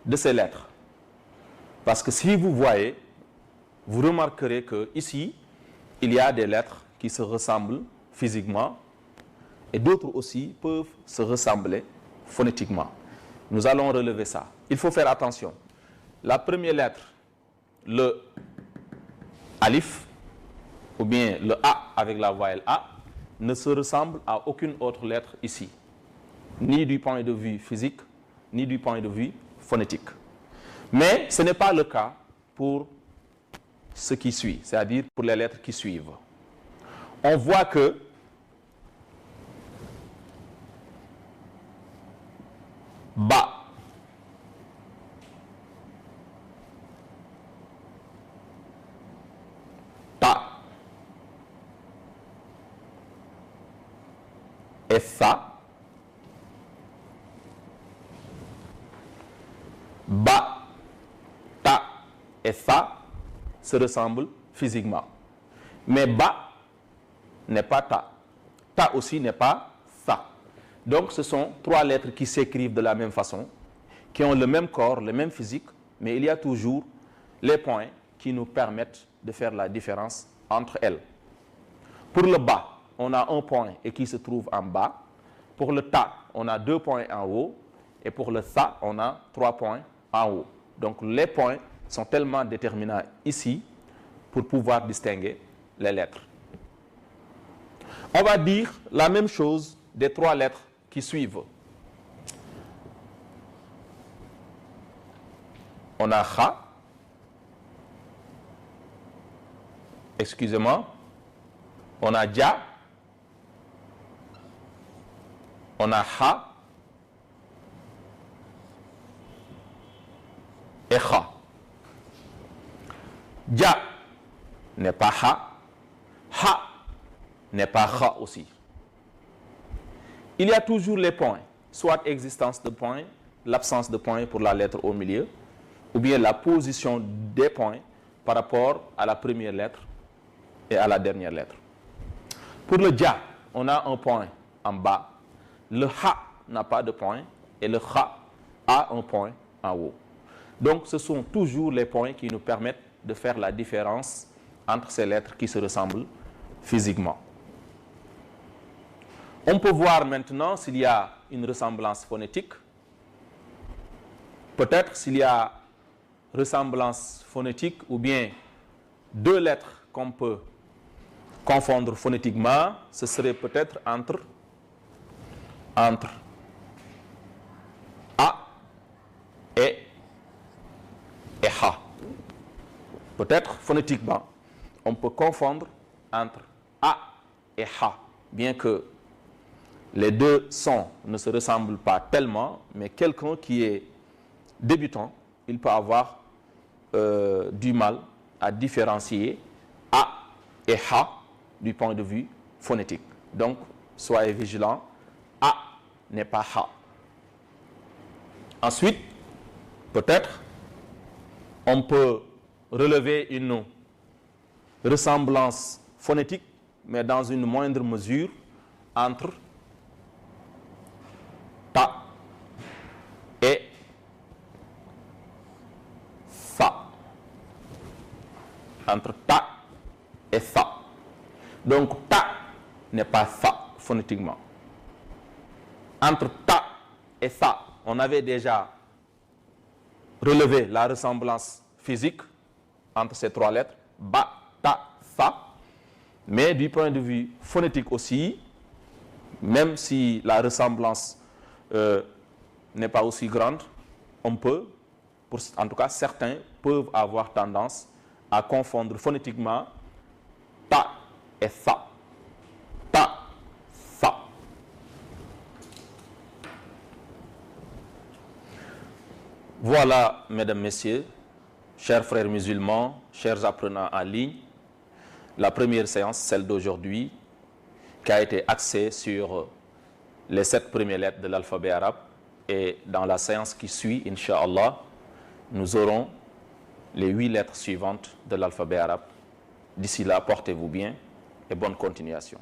de ces lettres. Parce que si vous voyez, vous remarquerez que ici, il y a des lettres qui se ressemblent physiquement et d'autres aussi peuvent se ressembler phonétiquement. Nous allons relever ça. Il faut faire attention. La première lettre, le alif, ou bien le A avec la voyelle A, ne se ressemble à aucune autre lettre ici, ni du point de vue physique, ni du point de vue phonétique. Mais ce n'est pas le cas pour ce qui suit, c'est-à-dire pour les lettres qui suivent. On voit que Ba, Ta et Sa, Ba, Ta et Sa se ressemblent physiquement. Mais Ba n'est pas Ta. Ta aussi n'est pas Sa. Donc ce sont trois lettres qui s'écrivent de la même façon, qui ont le même corps, le même physique, mais il y a toujours les points qui nous permettent de faire la différence entre elles. Pour le Ba, on a un point et qui se trouve en bas. Pour le Ta, on a 2 points en haut. Et pour le Sa, on a 3 points en haut. Donc les points sont tellement déterminants ici pour pouvoir distinguer les lettres. On va dire la même chose des trois lettres qui suivent. On a Kha. Excusez-moi. On a Ja. On a Ha. Et Kha. Ja n'est pas Ha. Ha n'est pas Kha aussi. Il y a toujours les points, soit existence de points, l'absence de points pour la lettre au milieu, ou bien la position des points par rapport à la première lettre et à la dernière lettre. Pour le Ja, on a un point en bas. Le Ha n'a pas de point et le Kha a un point en haut. Donc ce sont toujours les points qui nous permettent de faire la différence entre ces lettres qui se ressemblent physiquement. On peut voir maintenant s'il y a une ressemblance phonétique. Peut-être s'il y a ressemblance phonétique ou bien deux lettres qu'on peut confondre phonétiquement, ce serait peut-être entre A et Ha. Peut-être phonétiquement, on peut confondre entre A et Ha, bien que les deux sons ne se ressemblent pas tellement, mais quelqu'un qui est débutant, il peut avoir du mal à différencier A et Ha du point de vue phonétique. Donc, soyez vigilants, A n'est pas Ha. Ensuite, peut-être, on peut relever une ressemblance phonétique, mais dans une moindre mesure, entre Ta et Sa. Entre Ta et Sa. Donc, Ta n'est pas Sa phonétiquement. Entre Ta et Sa, on avait déjà relevé la ressemblance physique entre ces trois lettres, Ba, Ta, Sa. Mais du point de vue phonétique aussi, même si la ressemblance n'est pas aussi grande, on peut, en tout cas certains peuvent avoir tendance à confondre phonétiquement Ta et Sa. Ta, Sa. Voilà, mesdames, messieurs, chers frères musulmans, chers apprenants en ligne, la première séance, celle d'aujourd'hui, qui a été axée sur les 7 premières lettres de l'alphabet arabe. Et dans la séance qui suit, Inch'Allah, nous aurons les 8 lettres suivantes de l'alphabet arabe. D'ici là, portez-vous bien et bonne continuation.